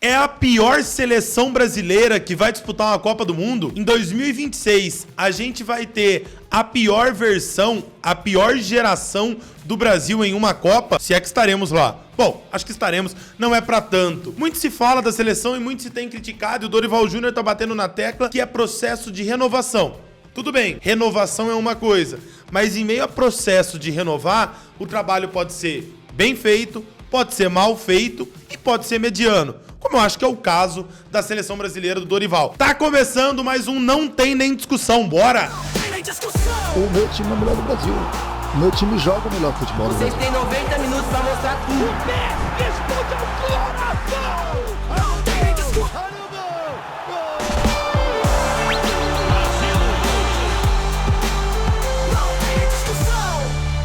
é a pior seleção brasileira que vai disputar uma Copa do Mundo? Em 2026, a gente vai ter a pior versão, a pior geração do Brasil em uma Copa? Se é que estaremos lá. Bom, acho que estaremos, não é pra tanto. Muito se fala da seleção e muito se tem criticado, e o Dorival Júnior tá batendo na tecla que é processo de renovação. Tudo bem, renovação é uma coisa, mas em meio a processo de renovar, o trabalho pode ser bem feito, pode ser mal feito e pode ser mediano, como eu acho que é o caso da seleção brasileira do Dorival. Tá começando mais um Não Tem Nem Discussão, bora! O meu time é o melhor do Brasil. O meu time joga o melhor futebol do Brasil. Vocês têm 90 minutos pra mostrar tudo. O Messi explode ao coração! Não tem discussão!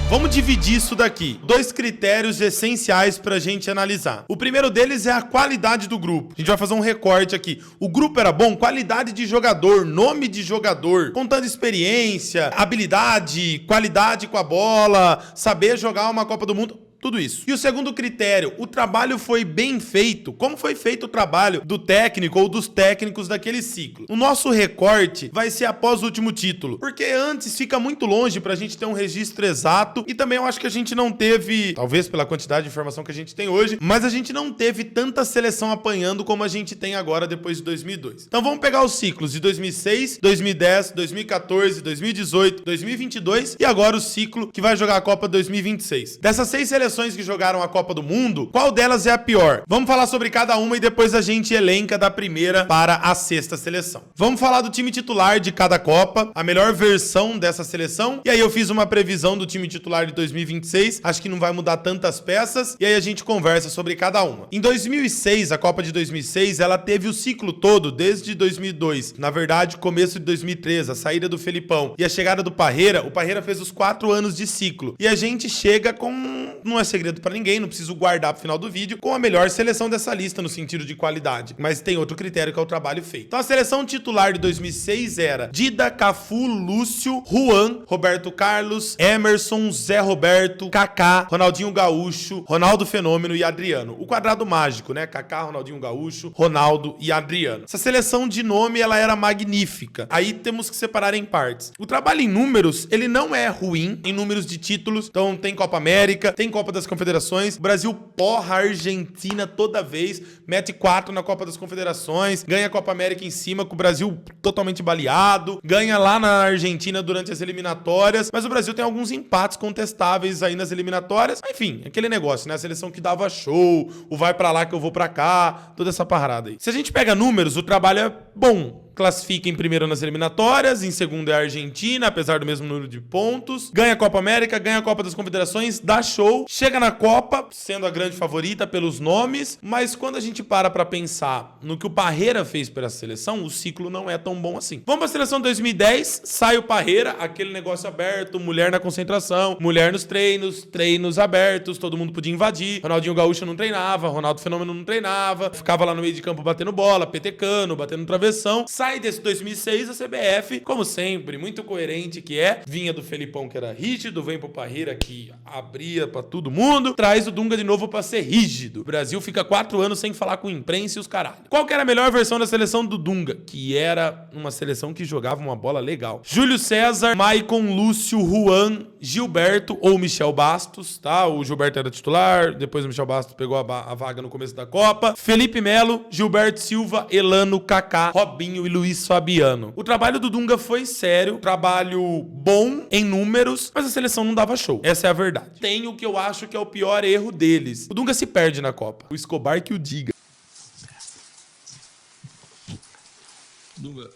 Vamos dividir isso daqui. 2 critérios essenciais pra gente analisar. O primeiro deles é a qualidade do grupo. A gente vai fazer um recorte aqui. O grupo era bom? Qualidade de jogador, nome de jogador, contando experiência, habilidade, qualidade com a bola, saber jogar uma Copa do Mundo. Tudo isso. E o segundo critério, o trabalho foi bem feito? Como foi feito o trabalho do técnico ou dos técnicos daquele ciclo? O nosso recorte vai ser após o último título, porque antes fica muito longe pra gente ter um registro exato, e também eu acho que a gente não teve, talvez pela quantidade de informação que a gente tem hoje, mas a gente não teve tanta seleção apanhando como a gente tem agora depois de 2002. Então vamos pegar os ciclos de 2006, 2010, 2014, 2018, 2022 e agora o ciclo que vai jogar a Copa 2026. Dessas 6 seleções que jogaram a Copa do Mundo, qual delas é a pior? Vamos falar sobre cada uma e depois a gente elenca da primeira para a 6ª seleção. Vamos falar do time titular de cada Copa, a melhor versão dessa seleção, e aí eu fiz uma previsão do time titular de 2026, acho que não vai mudar tantas peças, e aí a gente conversa sobre cada uma. Em 2006, a Copa de 2006, ela teve o ciclo todo, desde 2002, na verdade, começo de 2013, a saída do Felipão e a chegada do Parreira. O Parreira fez os 4 anos de ciclo, e a gente chega com... Não é segredo pra ninguém, não preciso guardar pro final do vídeo, com a melhor seleção dessa lista no sentido de qualidade. Mas tem outro critério que é o trabalho feito. Então a seleção titular de 2006 era Dida, Cafu, Lúcio, Juan, Roberto Carlos, Emerson, Zé Roberto, Kaká, Ronaldinho Gaúcho, Ronaldo Fenômeno e Adriano. O quadrado mágico, né? Kaká, Ronaldinho Gaúcho, Ronaldo e Adriano. Essa seleção de nome, ela era magnífica. Aí temos que separar em partes. O trabalho em números, ele não é ruim em números de títulos. Então tem Copa América, tem Copa das Confederações, o Brasil porra a Argentina toda vez, mete 4 na Copa das Confederações, ganha a Copa América em cima com o Brasil totalmente baleado, ganha lá na Argentina durante as eliminatórias, mas o Brasil tem alguns empates contestáveis aí nas eliminatórias. Enfim, aquele negócio, né? A seleção que dava show, o vai pra lá que eu vou pra cá, toda essa parada aí. Se a gente pega números, o trabalho é bom. Classifica em primeiro nas eliminatórias, em segundo é a Argentina, apesar do mesmo número de pontos. Ganha a Copa América, ganha a Copa das Confederações, dá show. Chega na Copa, sendo a grande favorita pelos nomes, mas quando a gente para pra pensar no que o Parreira fez pela seleção, o ciclo não é tão bom assim. Vamos pra seleção de 2010, sai o Parreira, aquele negócio aberto, mulher na concentração, mulher nos treinos, treinos abertos, todo mundo podia invadir. Ronaldinho Gaúcho não treinava, Ronaldo Fenômeno não treinava, ficava lá no meio de campo batendo bola, petecando, batendo no travessão. Sai desse 2006, a CBF, como sempre, muito coerente que é, vinha do Felipão que era rígido, vem pro Parreira que abria pra todo mundo, traz o Dunga de novo pra ser rígido. O Brasil fica 4 anos sem falar com imprensa e os caralho. Qual que era a melhor versão da seleção do Dunga? Que era uma seleção que jogava uma bola legal. Júlio César, Maicon, Lúcio, Juan, Gilberto ou Michel Bastos, tá? O Gilberto era titular, depois o Michel Bastos pegou a vaga no começo da Copa. Felipe Melo, Gilberto Silva, Elano, Kaká, Robinho e Luiz Fabiano. O trabalho do Dunga foi sério, trabalho bom em números, mas a seleção não dava show. Essa é a verdade. Tem o que eu acho que é o pior erro deles. O Dunga se perde na Copa. O Escobar que o diga. Dunga,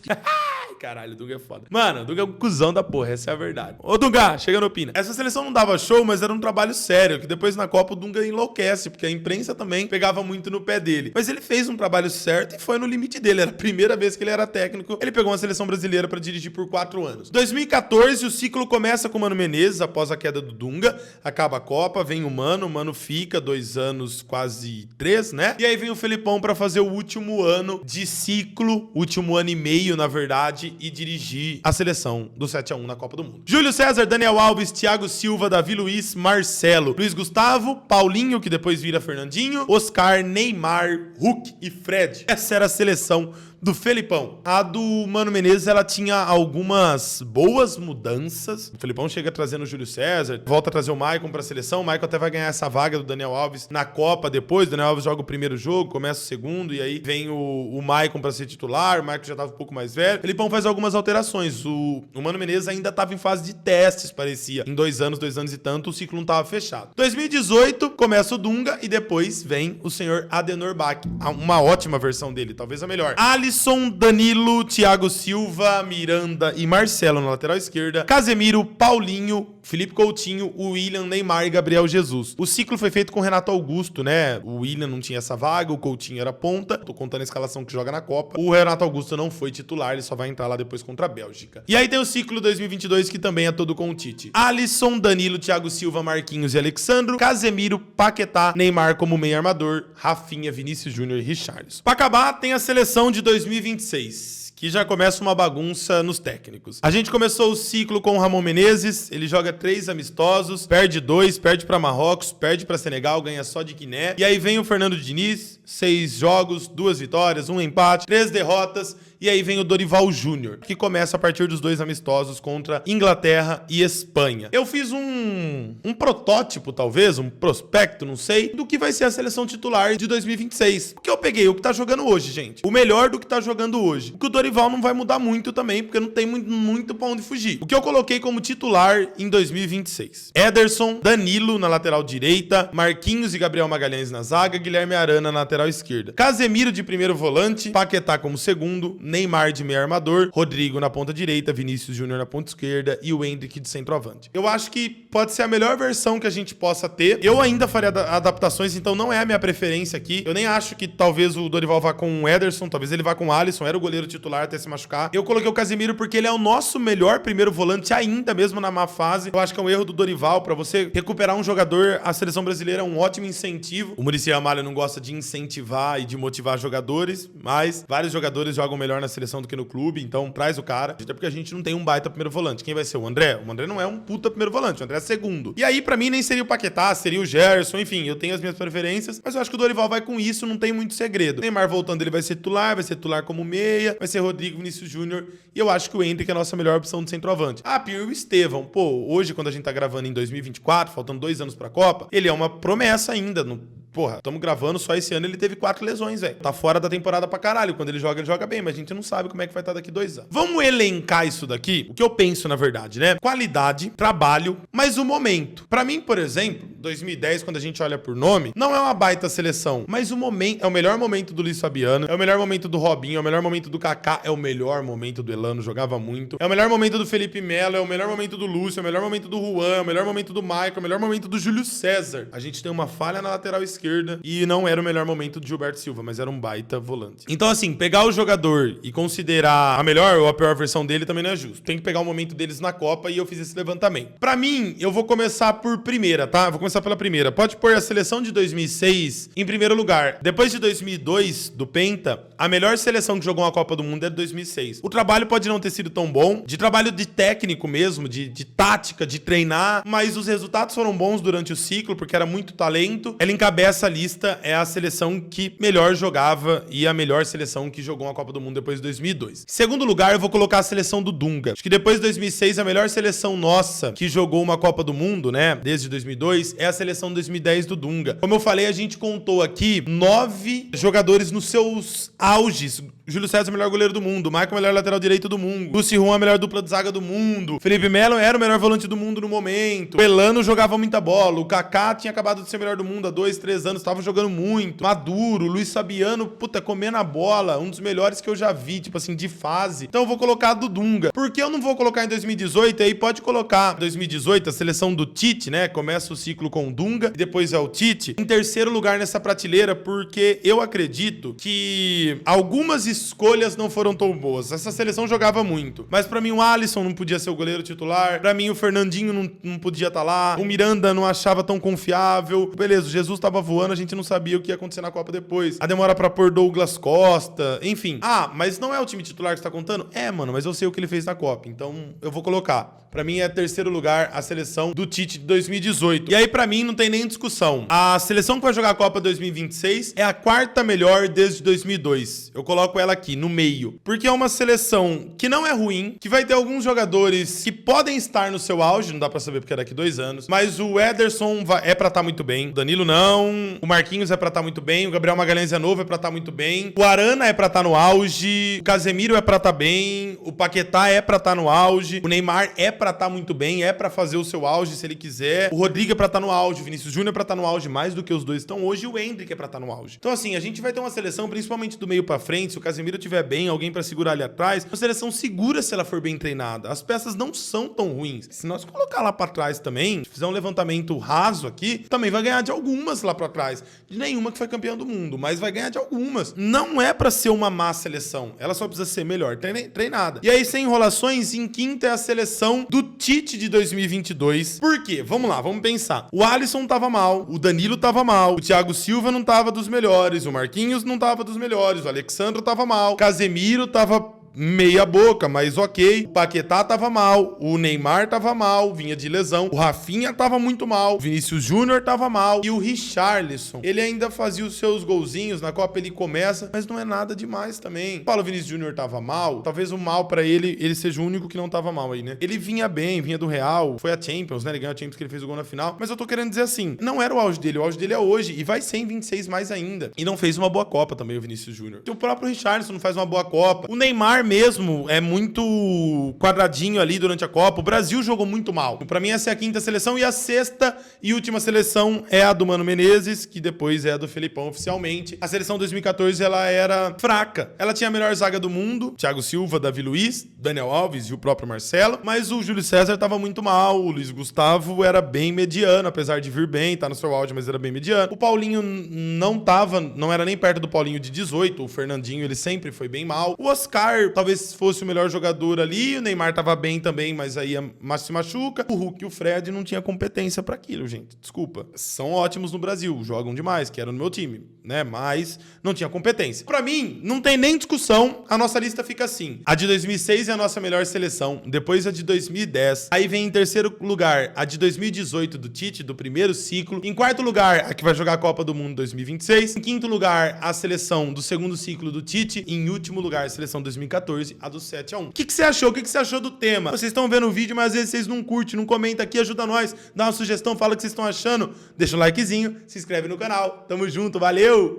Ai, caralho, o Dunga é foda. Mano, o Dunga é um cuzão da porra, essa é a verdade. Ô, Dunga, chega no Opina. Essa seleção não dava show, mas era um trabalho sério, que depois na Copa o Dunga enlouquece, porque a imprensa também pegava muito no pé dele. Mas ele fez um trabalho certo e foi no limite dele. Era a primeira vez que ele era técnico. Ele pegou uma seleção brasileira pra dirigir por 4 anos. 2014, o ciclo começa com o Mano Menezes, após a queda do Dunga. Acaba a Copa, vem o Mano fica 2 anos, quase 3, né? E aí vem o Felipão pra fazer o último ano de ciclo, o último ano e meio, na verdade, e dirigir a seleção do 7-1 na Copa do Mundo. Júlio César, Daniel Alves, Thiago Silva, Davi Luiz, Marcelo, Luiz Gustavo, Paulinho, que depois vira Fernandinho, Oscar, Neymar, Hulk e Fred. Essa era a seleção do Felipão. A do Mano Menezes, ela tinha algumas boas mudanças. O Felipão chega trazendo o Júlio César, volta a trazer o Maicon pra seleção. O Maicon até vai ganhar essa vaga do Daniel Alves na Copa depois. O Daniel Alves joga o primeiro jogo, começa o segundo, e aí vem o Maicon pra ser titular. O Maicon já tava um pouco mais velho. O Felipão faz algumas alterações. O Mano Menezes ainda tava em fase de testes, parecia. Em 2 anos e tanto, o ciclo não tava fechado. 2018, começa o Dunga e depois vem o senhor Adenor Bach. Uma ótima versão dele, talvez a melhor. Alisson, Danilo, Thiago Silva, Miranda e Marcelo na lateral esquerda, Casemiro, Paulinho, Felipe Coutinho, o William, Neymar e Gabriel Jesus. O ciclo foi feito com o Renato Augusto, né? O William não tinha essa vaga, o Coutinho era ponta. Tô contando a escalação que joga na Copa. O Renato Augusto não foi titular, ele só vai entrar lá depois contra a Bélgica. E aí tem o ciclo 2022 que também é todo com o Tite. Alisson, Danilo, Thiago Silva, Marquinhos e Alexandro, Casemiro, Paquetá, Neymar como meio armador, Rafinha, Vinícius Júnior e Richarlison. Pra acabar, tem a seleção de 2026. Que já começa uma bagunça nos técnicos. A gente começou o ciclo com o Ramon Menezes, ele joga 3 amistosos, perde 2, perde pra Marrocos, perde pra Senegal, ganha só de Guiné. E aí vem o Fernando Diniz, 6 jogos, 2 vitórias, 1 empate, 3 derrotas. E aí vem o Dorival Júnior, que começa a partir dos 2 amistosos contra Inglaterra e Espanha. Eu fiz um protótipo, talvez, um prospecto, não sei, do que vai ser a seleção titular de 2026. Porque eu peguei o que tá jogando hoje, gente. O melhor do que tá jogando hoje. O que o Dorival não vai mudar muito também, porque não tem muito pra onde fugir. O que eu coloquei como titular em 2026. Ederson, Danilo na lateral direita, Marquinhos e Gabriel Magalhães na zaga, Guilherme Arana na lateral esquerda. Casemiro de primeiro volante, Paquetá como segundo, Neymar de meio armador, Rodrigo na ponta direita, Vinícius Júnior na ponta esquerda e o Endrick de centroavante. Eu acho que pode ser a melhor versão que a gente possa ter. Eu ainda faria adaptações, então não é a minha preferência aqui. Eu nem acho que talvez o Dorival vá com o Ederson, talvez ele vá com o Alisson, era o goleiro titular até se machucar. Eu coloquei o Casemiro porque ele é o nosso melhor primeiro volante ainda, mesmo na má fase. Eu acho que é um erro do Dorival pra você recuperar um jogador. A seleção brasileira é um ótimo incentivo. O Muricy Ramalho não gosta de incentivar e de motivar jogadores, mas vários jogadores jogam melhor na seleção do que no clube, então traz o cara. Até porque a gente não tem um baita primeiro volante. Quem vai ser? O André? O André não é um puta primeiro volante, o André é segundo. E aí, pra mim, nem seria o Paquetá, seria o Gerson, enfim, eu tenho as minhas preferências, mas eu acho que o Dorival vai com isso, não tem muito segredo. O Neymar voltando, ele vai ser titular como meia, vai ser Rodrigo, Vinícius Júnior, e eu acho que o Endrick é a nossa melhor opção de centroavante. Ah, Pio e o Estevão. Pô, hoje, quando a gente tá gravando em 2024, faltando 2 anos pra Copa, ele é uma promessa ainda, Porra, estamos gravando, só esse ano ele teve 4 lesões, velho. Tá fora da temporada pra caralho. Quando ele joga bem, mas a gente não sabe como é que vai estar daqui 2 anos. Vamos elencar isso daqui? O que eu penso, na verdade, né? Qualidade, trabalho, mas o momento. Pra mim, por exemplo, 2010, quando a gente olha por nome, não é uma baita seleção, mas o momento é o melhor momento do Luiz Fabiano, é o melhor momento do Robinho, é o melhor momento do Kaká, é o melhor momento do Elano, jogava muito. É o melhor momento do Felipe Melo, é o melhor momento do Lúcio, é o melhor momento do Juan, é o melhor momento do Maicon, é o melhor momento do Júlio César. A gente tem uma falha na lateral esquerda e não era o melhor momento do Gilberto Silva, mas era um baita volante. Então, assim, pegar o jogador e considerar a melhor ou a pior versão dele também não é justo. Tem que pegar o momento deles na Copa e eu fiz esse levantamento. Pra mim, eu vou começar por primeira, tá? Vou começar pela primeira. Pode pôr a seleção de 2006 em primeiro lugar. Depois de 2002, do Penta, a melhor seleção que jogou uma Copa do Mundo é de 2006. O trabalho pode não ter sido tão bom, de trabalho de técnico mesmo, de tática, de treinar, mas os resultados foram bons durante o ciclo, porque era muito talento. Ela encabeça a lista, é a seleção que melhor jogava e a melhor seleção que jogou uma Copa do Mundo depois de 2002. Em segundo lugar, eu vou colocar a seleção do Dunga. Acho que depois de 2006, a melhor seleção nossa que jogou uma Copa do Mundo, né, desde 2002, é a seleção de 2010 do Dunga. Como eu falei, a gente contou aqui 9 jogadores nos seus auges. Júlio César, o melhor goleiro do mundo. Maicon, o melhor lateral direito do mundo. Lúcio Juan, a melhor dupla de zaga do mundo. Felipe Melo era o melhor volante do mundo no momento. O Elano jogava muita bola. O Kaká tinha acabado de ser o melhor do mundo há 2, 3 anos. Tava jogando muito. Maduro, Luiz Fabiano, puta, comendo a bola. Um dos melhores que eu já vi, tipo assim, de fase. Então eu vou colocar a do Dunga. Por que eu não vou colocar em 2018? Aí pode colocar 2018, a seleção do Tite, né? Começa o ciclo com o Dunga e depois é o Tite. Em terceiro lugar nessa prateleira, porque eu acredito que algumas escolhas não foram tão boas. Essa seleção jogava muito. Mas pra mim o Alisson não podia ser o goleiro titular. Pra mim o Fernandinho não podia estar lá. O Miranda não achava tão confiável. Beleza, o Jesus tava voando, a gente não sabia o que ia acontecer na Copa depois. A demora pra pôr Douglas Costa, enfim. Ah, mas não é o time titular que você tá contando? É, mano, mas eu sei o que ele fez na Copa, então eu vou colocar. Pra mim é terceiro lugar a seleção do Tite de 2018. E aí pra mim não tem nem discussão. A seleção que vai jogar a Copa 2026 é a quarta melhor desde 2002. Eu coloco ela aqui, no meio. Porque é uma seleção que não é ruim, que vai ter alguns jogadores que podem estar no seu auge, não dá pra saber porque é daqui 2 anos, mas o Ederson é pra estar muito bem, o Danilo não, o Marquinhos é pra estar muito bem, o Gabriel Magalhães é novo, é pra estar muito bem, o Arana é pra estar no auge, o Casemiro é pra estar bem, o Paquetá é pra estar no auge, o Neymar é pra estar muito bem, é pra fazer o seu auge se ele quiser, o Rodrigo é pra estar no auge, o Vinícius Júnior é pra estar no auge mais do que os dois estão hoje, e o Endrick é pra estar no auge. Então assim, a gente vai ter uma seleção, principalmente do meio pra frente, se o Casemiro estiver bem, alguém pra segurar ali atrás, uma seleção segura se ela for bem treinada. As peças não são tão ruins. Se nós colocar lá pra trás também, fizer um levantamento raso aqui, também vai ganhar de algumas lá pra trás. De nenhuma que foi campeã do mundo, mas vai ganhar de algumas. Não é pra ser uma má seleção, ela só precisa ser melhor treinada. E aí, sem enrolações, em quinta é a seleção do Tite de 2022. Por quê? Vamos lá, vamos pensar. O Alisson tava mal, o Danilo tava mal, o Thiago Silva não tava dos melhores, o Marquinhos não tava dos melhores, o Alexandro tava mal, o Casemiro tava meia boca, mas ok. O Paquetá tava mal, o Neymar tava mal, vinha de lesão, o Rafinha tava muito mal, o Vinícius Júnior tava mal e o Richarlison, ele ainda fazia os seus golzinhos na Copa, ele começa, mas não é nada demais também. Fala, o Vinícius Júnior tava mal, talvez o mal pra ele seja o único que não tava mal aí, né? Ele vinha bem, vinha do Real, foi a Champions, né? Ele ganhou a Champions que ele fez o gol na final, mas eu tô querendo dizer assim, não era o auge dele é hoje e vai ser em 26 mais ainda. E não fez uma boa Copa também o Vinícius Júnior. O próprio Richarlison não faz uma boa Copa. O Neymar mesmo é muito quadradinho ali durante a Copa. O Brasil jogou muito mal. Pra mim essa é a quinta seleção e a sexta e última seleção é a do Mano Menezes, que depois é a do Felipão oficialmente. A seleção 2014 ela era fraca. Ela tinha a melhor zaga do mundo, Thiago Silva, Davi Luiz, Daniel Alves e o próprio Marcelo, mas o Júlio César tava muito mal, o Luiz Gustavo era bem mediano, apesar de vir bem, tá no seu áudio, mas era bem mediano. O Paulinho não era nem perto do Paulinho de 18, o Fernandinho ele sempre foi bem mal. O Oscar talvez fosse o melhor jogador ali, o Neymar tava bem também, mas aí se machuca. O Hulk e o Fred não tinha competência pra aquilo, gente. Desculpa. São ótimos no Brasil, jogam demais, que era no meu time, né? Mas não tinha competência. Pra mim, não tem nem discussão, a nossa lista fica assim. A de 2006 é a nossa melhor seleção, depois a de 2010. Aí vem em terceiro lugar a de 2018 do Tite, do primeiro ciclo. Em quarto lugar, a que vai jogar a Copa do Mundo 2026. Em quinto lugar, a seleção do segundo ciclo do Tite. Em último lugar, a seleção 2014, a do 7-1. O que você achou? O que você achou do tema? Vocês estão vendo o vídeo, mas às vezes vocês não curtem, não comenta aqui, ajuda nós, dá uma sugestão, fala o que vocês estão achando, deixa um likezinho, se inscreve no canal. Tamo junto, valeu!